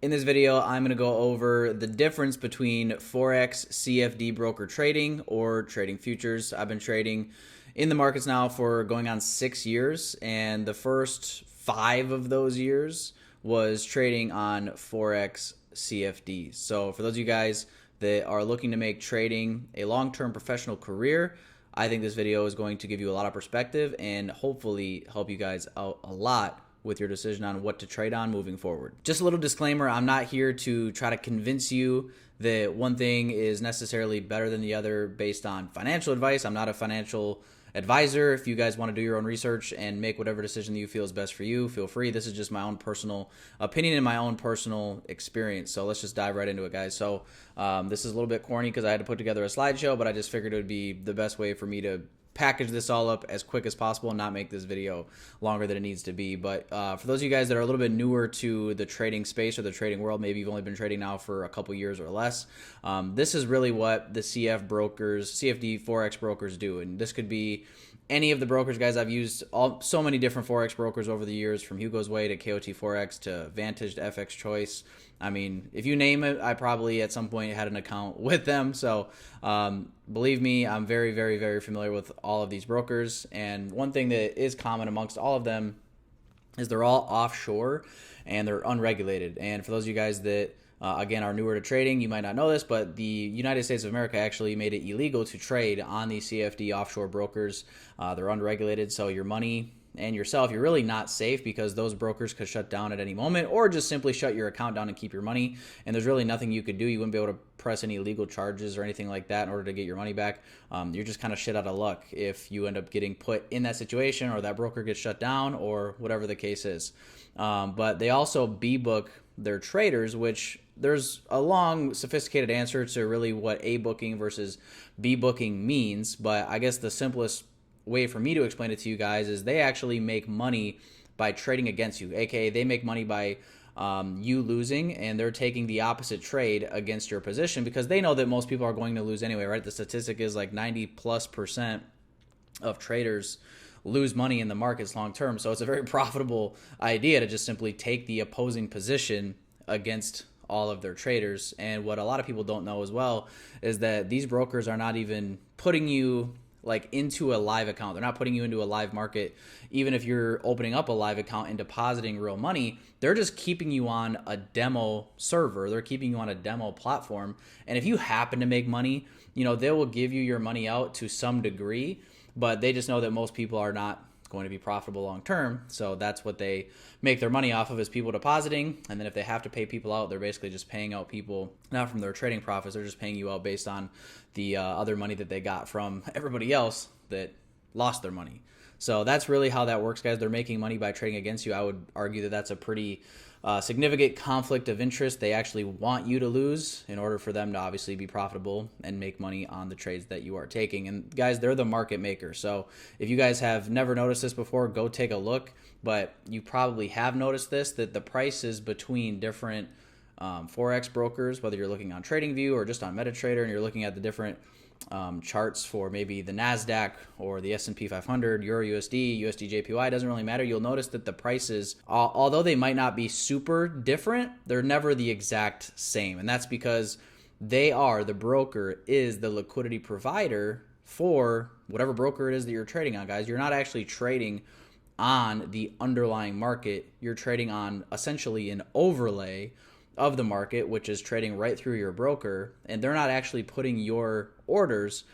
In this video, I'm going to go over the difference between Forex CFD broker trading or trading futures. I've been trading in the markets now for going on 6 years, and the first 5 of those years was trading on Forex CFDs. So for those of you guys that are looking to make trading a long-term professional career, I think this video is going to give you a lot of perspective and hopefully help you guys out a lot with your decision on what to trade on moving forward. Just a little disclaimer, I'm not here to try to convince you that one thing is necessarily better than the other based on financial advice. I'm not a financial advisor. If you guys want to do your own research and make whatever decision that you feel is best for you, feel free. This is just my own personal opinion and my own personal experience. So let's just dive right into it, guys. So this is a little bit corny because I had to put together a slideshow, but I just figured it would be the best way for me to package this all up as quick as possible and not make this video longer than it needs to be. But for those of you guys that are a little bit newer to the trading space or the trading world, maybe you've only been trading now for a couple years or less, this is really what the CFD Forex brokers do. And this could be any of the brokers, guys. I've used so many different Forex brokers over the years, from Hugo's Way to KOT Forex to Vantage to FX Choice. I mean, if you name it, I probably at some point had an account with them. So believe me, I'm very, very, very familiar with all of these brokers. And one thing that is common amongst all of them is they're all offshore and they're unregulated. And for those of you guys that again, are newer to trading, you might not know this, but the United States of America actually made it illegal to trade on these CFD offshore brokers. They're unregulated, so your money and yourself, you're really not safe because those brokers could shut down at any moment or just simply shut your account down and keep your money. And there's really nothing you could do. You wouldn't be able to press any legal charges or anything like that in order to get your money back. You're just kind of shit out of luck if you end up getting put in that situation or that broker gets shut down or whatever the case is. But they also B-book their traders, which there's a long, sophisticated answer to really what A booking versus B booking means. But I guess the simplest way for me to explain it to you guys is they actually make money by trading against you, aka they make money by you losing, and they're taking the opposite trade against your position because they know that most people are going to lose anyway, right? The statistic is like 90+% of traders lose money in the markets long term. So it's a very profitable idea to just simply take the opposing position against all of their traders. And what a lot of people don't know as well is that these brokers are not even putting you like into a live account. They're not putting you into a live market. Even if you're opening up a live account and depositing real money, they're just keeping you on a demo server. They're keeping you on a demo platform. And if you happen to make money, they will give you your money out to some degree, but they just know that most people are not going to be profitable long term. So that's what they make their money off of, is people depositing. And then if they have to pay people out, they're basically just paying out people not from their trading profits. They're just paying you out based on the other money that they got from everybody else that lost their money. So that's really how that works, guys. They're making money by trading against you. I would argue that that's a pretty significant conflict of interest. They actually want you to lose in order for them to obviously be profitable and make money on the trades that you are taking. And guys, they're the market maker. So if you guys have never noticed this before, go take a look. But you probably have noticed this, that the prices between different Forex brokers, whether you're looking on TradingView or just on MetaTrader and you're looking at the different charts for maybe the NASDAQ or the S&P 500, Euro USD, USD JPY, doesn't really matter. You'll notice that the prices, although they might not be super different, they're never the exact same. And that's because the broker is the liquidity provider for whatever broker it is that you're trading on, guys. You're not actually trading on the underlying market. You're trading on essentially an overlay of the market, which is trading right through your broker, and they're not actually putting your orders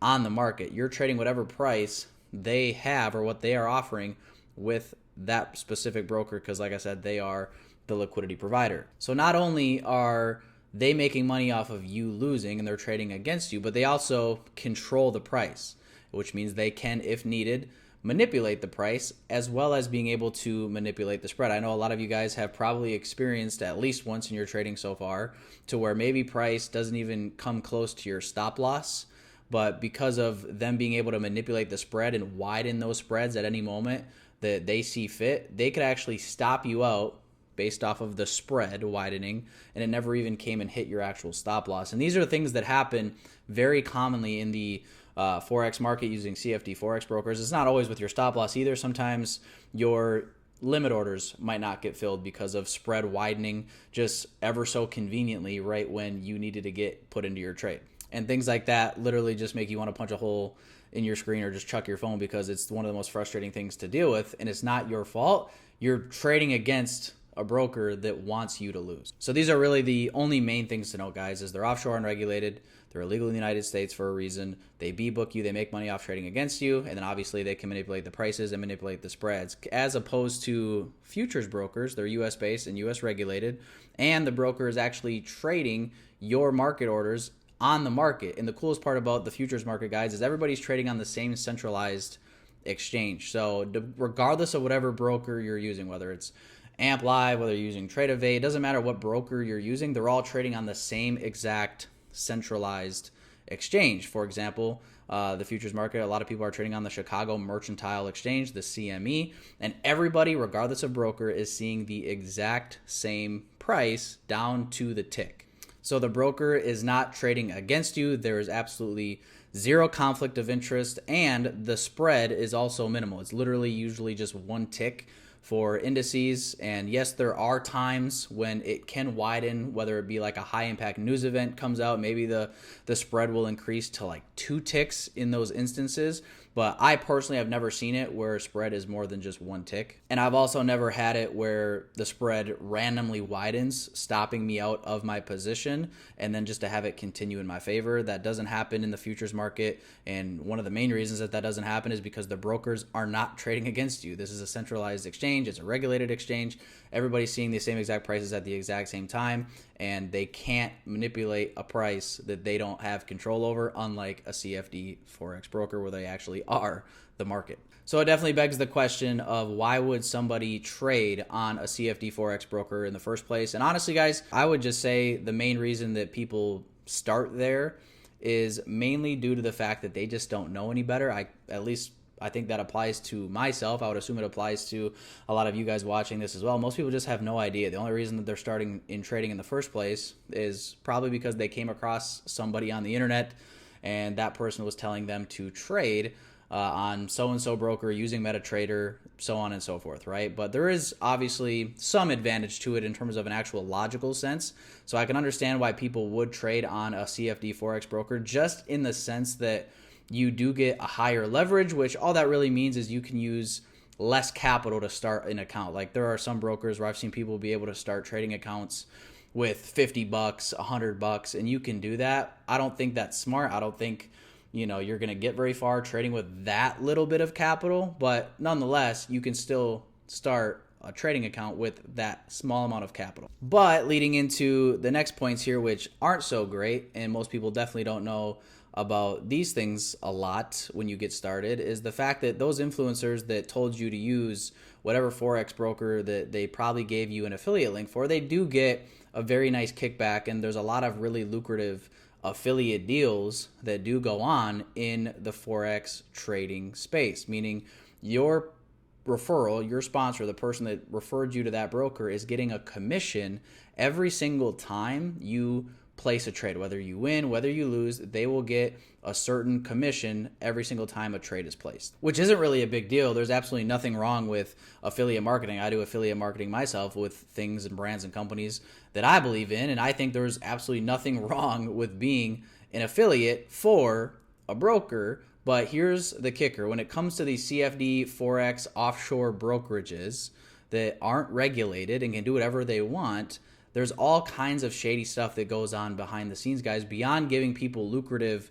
on the market. You're trading whatever price they have or what they are offering with that specific broker because, like I said, they are the liquidity provider. So not only are they making money off of you losing and they're trading against you, but they also control the price, which means they can, if needed, manipulate the price as well as being able to manipulate the spread. I know a lot of you guys have probably experienced at least once in your trading so far to where maybe price doesn't even come close to your stop loss, but because of them being able to manipulate the spread and widen those spreads at any moment that they see fit, they could actually stop you out based off of the spread widening, and it never even came and hit your actual stop loss. And these are things that happen very commonly in the Forex market using CFD Forex brokers. It's not always with your stop loss either. Sometimes your limit orders might not get filled because of spread widening just ever so conveniently right when you needed to get put into your trade. And things like that literally just make you want to punch a hole in your screen or just chuck your phone, because it's one of the most frustrating things to deal with, and it's not your fault. You're trading against a broker that wants you to lose. So these are really the only main things to note, guys, is they're offshore unregulated. They're illegal in the United States for a reason. They B-book you. They make money off trading against you. And then obviously they can manipulate the prices and manipulate the spreads, as opposed to futures brokers. They're US based and US regulated. And the broker is actually trading your market orders on the market. And the coolest part about the futures market, guys, is everybody's trading on the same centralized exchange. So regardless of whatever broker you're using, whether it's Amp Live, whether you're using Trade CFDs, it doesn't matter what broker you're using, they're all trading on the same exact centralized exchange. For example, the futures market, a lot of people are trading on the Chicago Mercantile Exchange, the CME, and everybody, regardless of broker, is seeing the exact same price down to the tick. So the broker is not trading against you. There is absolutely zero conflict of interest, and the spread is also minimal. It's literally usually just one tick for indices. And yes, there are times when it can widen, whether it be like a high impact news event comes out, maybe the spread will increase to like 2 ticks in those instances. But I personally have never seen it where spread is more than just 1 tick. And I've also never had it where the spread randomly widens, stopping me out of my position, and then just to have it continue in my favor. That doesn't happen in the futures market. And one of the main reasons that doesn't happen is because the brokers are not trading against you. This is a centralized exchange. It's a regulated exchange. Everybody's seeing the same exact prices at the exact same time, and they can't manipulate a price that they don't have control over, unlike a CFD Forex broker where they actually are the market. So it definitely begs the question of why would somebody trade on a CFD Forex broker in the first place? And honestly, guys, I would just say the main reason that people start there is mainly due to the fact that they just don't know any better. I think that applies to myself. I would assume it applies to a lot of you guys watching this as well. Most people just have no idea. The only reason that they're starting in trading in the first place is probably because they came across somebody on the internet and that person was telling them to trade on so-and-so broker using MetaTrader, so on and so forth, right? But there is obviously some advantage to it in terms of an actual logical sense. So I can understand why people would trade on a CFD Forex broker, just in the sense that you do get a higher leverage, which all that really means is you can use less capital to start an account. Like there are some brokers where I've seen people be able to start trading accounts with $50, $100, and you can do that. I don't think that's smart. I don't think, you're going to get very far trading with that little bit of capital, but nonetheless, you can still start a trading account with that small amount of capital. But leading into the next points here, which aren't so great, and most people definitely don't know about these things a lot when you get started, is the fact that those influencers that told you to use whatever Forex broker that they probably gave you an affiliate link for, they do get a very nice kickback, and there's a lot of really lucrative affiliate deals that do go on in the Forex trading space, meaning your referral, your sponsor, the person that referred you to that broker, is getting a commission every single time you place a trade. Whether you win, whether you lose, they will get a certain commission every single time a trade is placed, which isn't really a big deal. There's absolutely nothing wrong with affiliate marketing. I do affiliate marketing myself with things and brands and companies that I believe in, and I think there's absolutely nothing wrong with being an affiliate for a broker. But here's the kicker. When it comes to these CFD, Forex, offshore brokerages that aren't regulated and can do whatever they want, there's all kinds of shady stuff that goes on behind the scenes, guys. Beyond giving people lucrative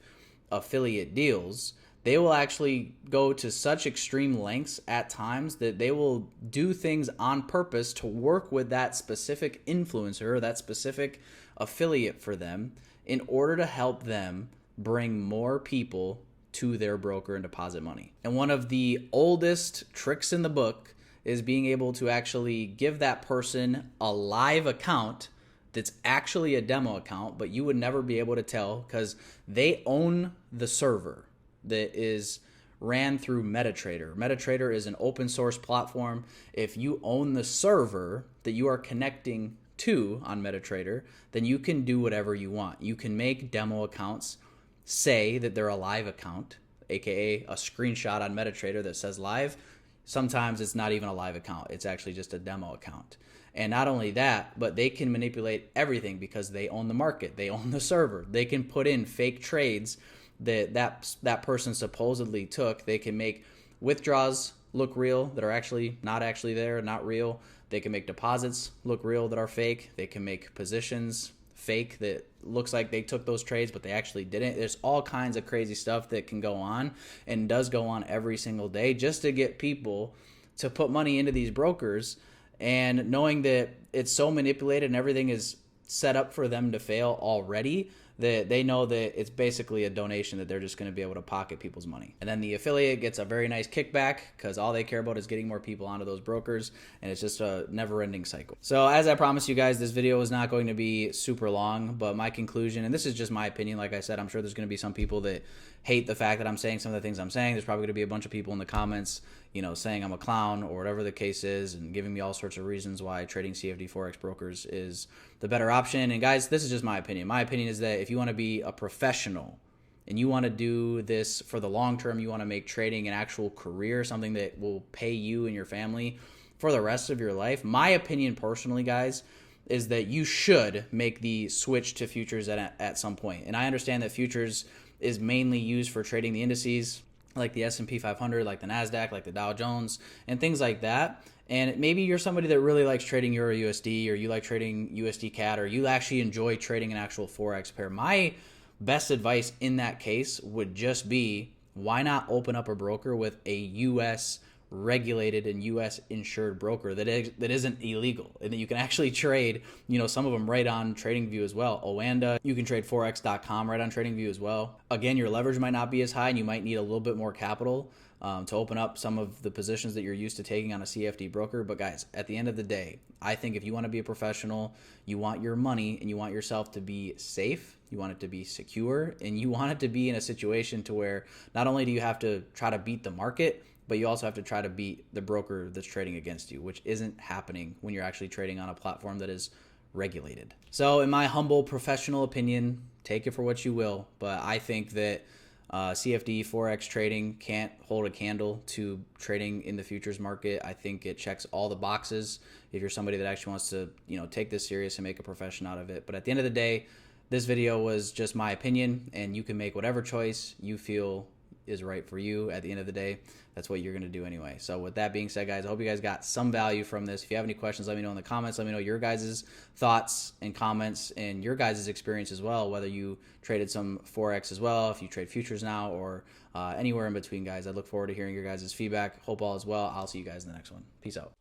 affiliate deals, they will actually go to such extreme lengths at times that they will do things on purpose to work with that specific influencer, that specific affiliate for them, in order to help them bring more people to their broker and deposit money. And one of the oldest tricks in the book is being able to actually give that person a live account that's actually a demo account, but you would never be able to tell because they own the server that is ran through MetaTrader. MetaTrader is an open source platform. If you own the server that you are connecting to on MetaTrader, then you can do whatever you want. You can make demo accounts say that they're a live account, aka a screenshot on MetaTrader that says live. Sometimes it's not even a live account. It's actually just a demo account. And not only that, but they can manipulate everything because they own the market. They own the server. They can put in fake trades that person supposedly took. They can make withdrawals look real that are actually not actually there, not real. They can make deposits look real that are fake. They can make positions fake that looks like they took those trades, but they actually didn't. There's all kinds of crazy stuff that can go on and does go on every single day just to get people to put money into these brokers, and knowing that it's so manipulated and everything is set up for them to fail already, that they know that it's basically a donation that they're just going to be able to pocket people's money. And then the affiliate gets a very nice kickback because all they care about is getting more people onto those brokers, and it's just a never-ending cycle. So as I promised you guys, this video is not going to be super long, but my conclusion, and this is just my opinion, like I said, I'm sure there's going to be some people that hate the fact that I'm saying some of the things I'm saying. There's probably going to be a bunch of people in the comments, saying I'm a clown or whatever the case is, and giving me all sorts of reasons why trading CFD Forex brokers is the better option. And guys, this is just my opinion. My opinion is that if you want to be a professional and you want to do this for the long term, you want to make trading an actual career, something that will pay you and your family for the rest of your life, my opinion personally, guys, is that you should make the switch to futures at some point. And I understand that futures is mainly used for trading the indices, like the S&P 500, like the NASDAQ, like the Dow Jones, and things like that. And maybe you're somebody that really likes trading Euro USD, or you like trading USD CAD, or you actually enjoy trading an actual Forex pair. My best advice in that case would just be, why not open up a broker with a U.S. regulated and U.S. insured broker that isn't illegal, and that you can actually trade, some of them right on TradingView as well. Oanda, you can trade Forex.com right on TradingView as well. Again, your leverage might not be as high, and you might need a little bit more capital to open up some of the positions that you're used to taking on a CFD broker. But guys, at the end of the day, I think if you want to be a professional, you want your money and you want yourself to be safe, you want it to be secure, and you want it to be in a situation to where not only do you have to try to beat the market, but you also have to try to beat the broker that's trading against you, which isn't happening when you're actually trading on a platform that is regulated. So in my humble professional opinion, take it for what you will, but I think that CFD Forex trading can't hold a candle to trading in the futures market. I think it checks all the boxes if you're somebody that actually wants to, take this serious and make a profession out of it. But at the end of the day, this video was just my opinion, and you can make whatever choice you feel is right for you. At the end of the day, that's what you're going to do anyway. So with that being said, guys, I hope you guys got some value from this. If you have any questions, let me know in the comments. Let me know your guys' thoughts and comments and your guys' experience as well, whether you traded some Forex as well, if you trade futures now, or anywhere in between, guys. I look forward to hearing your guys' feedback. Hope all is well. I'll see you guys in the next one. Peace out.